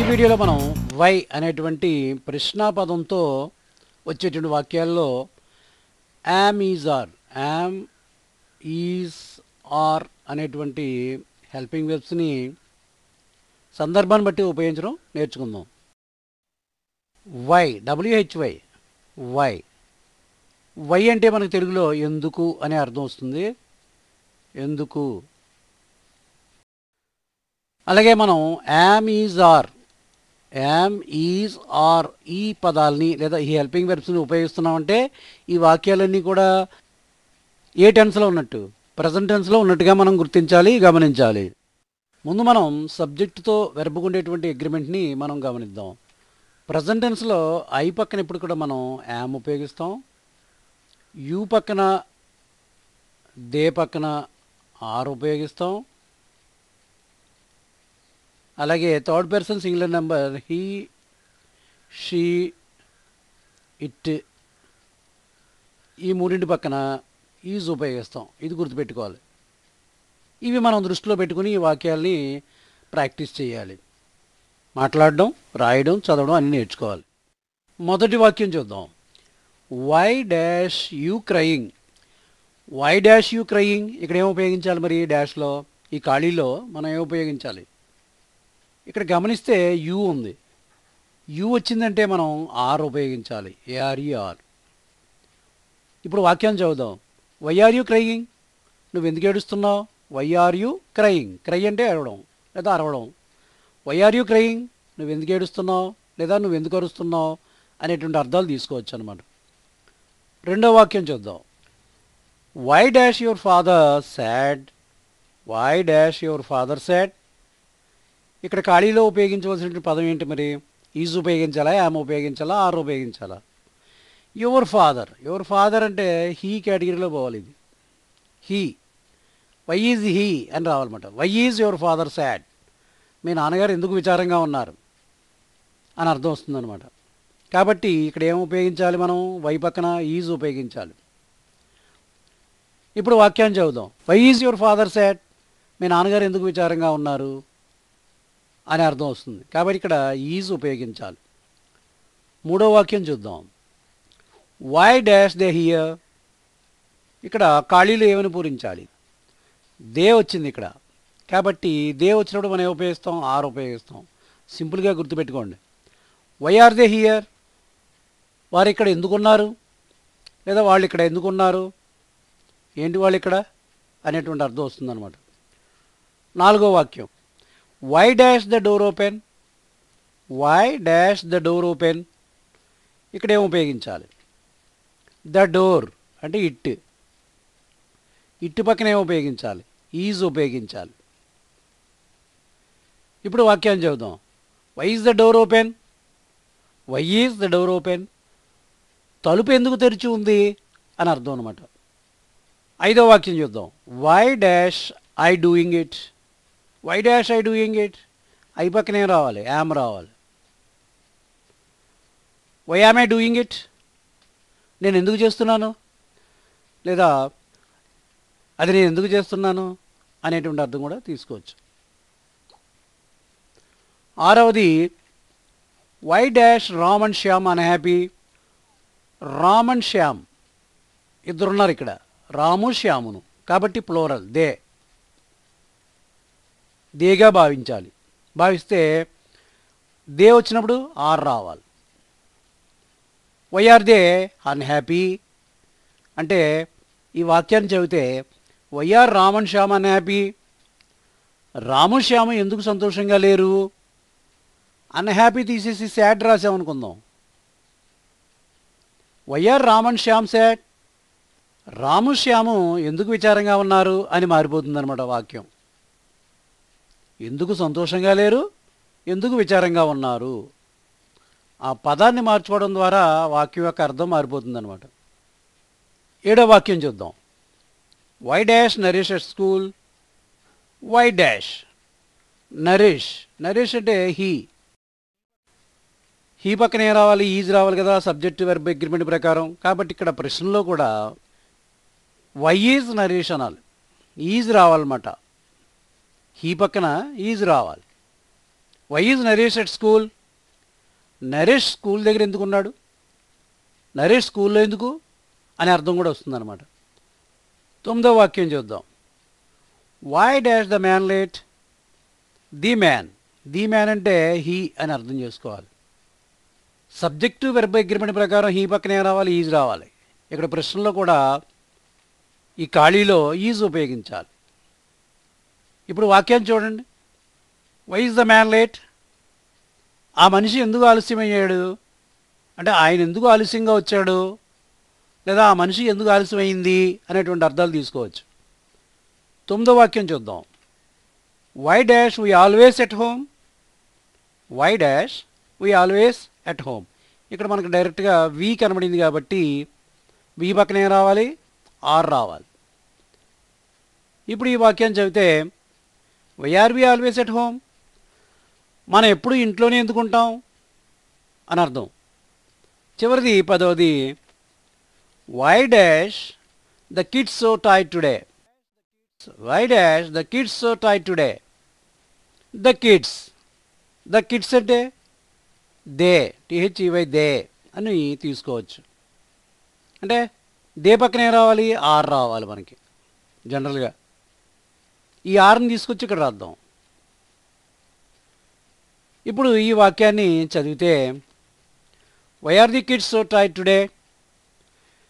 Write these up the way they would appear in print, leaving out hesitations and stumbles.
వీడియోలో మనం వై అనేటువంటి ప్రశ్నాపదంతో వచ్చేటువంటి వాక్యాల్లో యామ్ ఈజ్ ఆర్ అనేటువంటి హెల్పింగ్ వెర్బ్స్ని సందర్భాన్ని బట్టి ఉపయోగించడం నేర్చుకుందాం. Why, WHY, why. వై అంటే మనకు తెలుగులో ఎందుకు అనే అర్థం వస్తుంది. ఎందుకు. అలాగే మనం యామ్ ఈజ్ ఆర్ ఈ పదాలని లేదా ఈ హెల్పింగ్ వెర్బ్స్ని ఉపయోగిస్తున్నామంటే ఈ వాక్యాలన్నీ కూడా ఏ టెన్స్లో ఉన్నట్టు, ప్రజెంట్ టెన్స్లో ఉన్నట్టుగా మనం గుర్తించాలి, గమనించాలి. ముందు మనం సబ్జెక్టుతో వెర్బ్కు ఉండేటువంటి అగ్రిమెంట్ని మనం గమనిద్దాం. ప్రజెంట్ టెన్స్లో ఐ పక్కన ఇప్పుడు కూడా మనం యామ్ ఉపయోగిస్తాం. యూ పక్కన, దే పక్కన ఆర్ ఉపయోగిస్తాం. అలాగే third person singular number he, she, it ఈ మూడింటి పక్కన ఈజ్ ఉపయోగిస్తాం. ఇది గుర్తుపెట్టుకోవాలి. ఇవి మనం దృష్టిలో పెట్టుకుని ఈ వాక్యాల్ని ప్రాక్టీస్ చేయాలి. మాట్లాడడం, రాయడం, చదవడం అన్నీ నేర్చుకోవాలి. మొదటి వాక్యం చూద్దాం. Why dash you crying. Why dash you crying ఇక్కడ ఏం ఉపయోగించాలి? మరి డాష్లో ఈ ఖాళీలో మనం ఏం ఉపయోగించాలి? ఇక్కడ గమనిస్తే యూ ఉంది. యూ వచ్చిందంటే మనం ఆర్ ఉపయోగించాలి. ఏఆర్ఈఆర్. ఇప్పుడు వాక్యాన్ని చదువుదాం. వై ఆర్ యూ క్రయింగ్, నువ్వు ఎందుకు ఏడుస్తున్నావు? Why are you crying, cry అంటే ఏడవడం లేదా అరవడం. వై ఆర్ యూ క్రయింగ్, నువ్వు ఎందుకు ఏడుస్తున్నావు లేదా నువ్వు ఎందుకు అరుస్తున్నావు అనేటువంటి అర్థాలు తీసుకోవచ్చు అన్నమాట. రెండో వాక్యం చూద్దాం. Why dash your father sad. Why dash your father sad. ఇక్కడ ఖాళీలో ఉపయోగించవలసిన పదం ఏంటి మరి? ఈజ్ ఉపయోగించాలా, యామ్ ఉపయోగించాలా, ఆర్ ఉపయోగించాలా? యువర్ ఫాదర్ అంటే హీ కేటగిరీలో పోవాలి. ఇది హీ. వై ఈజ్ హీ అని రావాలన్నమాట. Why is your father sad, మీ నాన్నగారు ఎందుకు విచారంగా ఉన్నారు అని అర్థం వస్తుందన్నమాట. కాబట్టి ఇక్కడ ఏం ఉపయోగించాలి మనం? వై పక్కన ఈజ్ ఉపయోగించాలి. ఇప్పుడు వాక్యాన్ని చదువుదాం. Why is your father sad, మీ నాన్నగారు ఎందుకు విచారంగా ఉన్నారు అని అర్థం వస్తుంది. కాబట్టి ఇక్కడ ఈజ్ ఉపయోగించాలి. మూడో వాక్యం చూద్దాం. Why dash they here. ఇక్కడ ఖాళీలు ఏమని పూరించాలి? దే వచ్చింది ఇక్కడ. కాబట్టి దే వచ్చినప్పుడు మనం ఏం ఉపయోగిస్తాం? ఆర్ ఉపయోగిస్తాం. సింపుల్గా గుర్తుపెట్టుకోండి. వై ఆర్ దే హియర్, వారు ఇక్కడ ఎందుకున్నారు లేదా వాళ్ళు ఇక్కడ ఎందుకున్నారు, ఏంటి వాళ్ళు ఇక్కడ అనేటువంటి అర్థం వస్తుందన్నమాట. నాలుగో వాక్యం. Why dash the door open. Why dash the door open. ఇక్కడ ఏం ఉపయోగించాలి? ద డోర్ అంటే ఇట్. ఇట్ పక్కన ఏం ఉపయోగించాలి? ఈజ్ ఉపయోగించాలి. ఇప్పుడు వాక్యాన్ని చదువుదాం. Why is the door open. Why is the door open, తలుపు ఎందుకు తెరిచి ఉంది అని అర్థం అనమాట. ఐదో వాక్యం చూద్దాం. Why dash I doing it. Why dash I doing it, I పక్కన ఏం రావాలి? యామ్ రావాలి. Why am I doing it, నేను ఎందుకు చేస్తున్నాను లేదా అది నేను ఎందుకు చేస్తున్నాను అనేటువంటి అర్థం కూడా తీసుకోవచ్చు. ఆరవది. Why dash Ram and Shyam unhappy. Ram and Shyam ఇద్దరున్నారు ఇక్కడ, రాము శ్యామును. కాబట్టి ప్లోరల్ దే. దేగా భావించాలి. భావిస్తే దే వచ్చినప్పుడు ఆర్ రావాలి. వై ఆర్ దే అన్హ్యాపీ అంటే ఈ వాక్యాన్ని చదివితే why are Ram and Shyam unhappy, Ramu Shyamu ఎందుకు సంతోషంగా లేరు. అన్హ్యాపీ తీసేసి సాడ్ రాసామనుకుందాం. Why are Ram and Shyam sad, Ramu Shyamu ఎందుకు విచారంగా ఉన్నారు అని మారిపోతుందన్నమాట వాక్యం. ఎందుకు సంతోషంగా లేరు, ఎందుకు విచారంగా ఉన్నారు, ఆ పదాన్ని మార్చుకోవడం ద్వారా వాక్యం యొక్క అర్థం మారిపోతుందన్నమాట. ఏడో వాక్యం చూద్దాం. Why dash Naresh at school. Why dash Naresh. Naresh అంటే హీ. హీ పక్కన ఏం రావాలి? ఈజ్ రావాలి కదా, సబ్జెక్ట్ వెర్బ్ అగ్రిమెంట్ ప్రకారం. కాబట్టి ఇక్కడ ప్రశ్నలో కూడా వై ఈజ్ నరేష్ అనాలి, ఈజ్ రావాలన్నమాట. హీ పక్కన ఈజ్ రావాలి. Why is Naresh at school? Naresh school దగ్గర ఎందుకు ఉన్నాడు, నరేష్ స్కూల్లో ఎందుకు అనే అర్థం కూడా వస్తుందన్నమాట. 9వ వాక్యం చూద్దాం. Why dash the man late? The man, the man అంటే హీ అని అర్థం చేసుకోవాలి. సబ్జెక్టు వెర్బ్ అగ్రిమెంట్ ప్రకారం హీ పక్కనే రావాలి, ఈజ్ రావాలి. ఇక్కడ ప్రశ్నలో కూడా ఈ ఖాళీలో ఈజ్ ఉపయోగించాలి. ఇప్పుడు వాక్యాన్ని చూడండి. Why is the man late? ఆ మనిషి ఎందుకు ఆలస్యమయ్యాడు అంటే ఆయన ఎందుకు ఆలస్యంగా వచ్చాడు, లేదా ఆ మనిషి ఎందుకు ఆలస్యమైంది అనేటువంటి అర్థాలు తీసుకోవచ్చు. 9వ వాక్యం చూద్దాం. Why dash we always at home? Why dash we always at home. ఇక్కడ మనకు డైరెక్ట్గా వి కనబడింది కాబట్టి వి పక్కన ఏం రావాలి, ఆర్ రావాలి. ఇప్పుడు ఈ వాక్యాన్ని చదివితే why are we always at home? మనం ఎప్పుడు ఇంట్లోనే ఎందుకుంటాం అని అర్థం. చివరిది 10వది. Why dash the kids so tired today? Why dash the kids so tired today? The kids, the kids అంటే దే, THEY దే అని తీసుకోవచ్చు. అంటే దే పక్కన ఏం రావాలి, ఆర్ రావాలి మనకి జనరల్గా. ఈ ఆర్ని తీసుకొచ్చి ఇక్కడ రాద్దాం. ఇప్పుడు ఈ వాక్యాన్ని చదివితే why are the kids so tired today?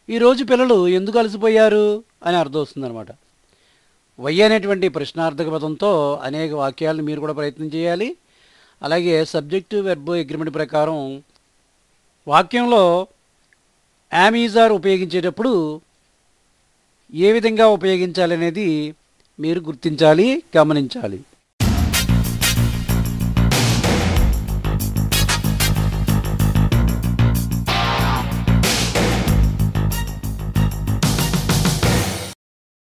ఈరోజు పిల్లలు ఎందుకు అలసిపోయారు అని అర్థం వస్తుందన్నమాట. వై అనేటువంటి ప్రశ్నార్థక పదంతో అనేక వాక్యాలను మీరు కూడా ప్రయత్నం చేయాలి. అలాగే సబ్జెక్టు వెర్బ్ అగ్రిమెంట్ ప్రకారం వాక్యంలో యామ్ ఈజ్ ఆర్ ఉపయోగించేటప్పుడు ఏ విధంగా ఉపయోగించాలి అనేది మీరు గుర్తించాలి, గమనించాలి.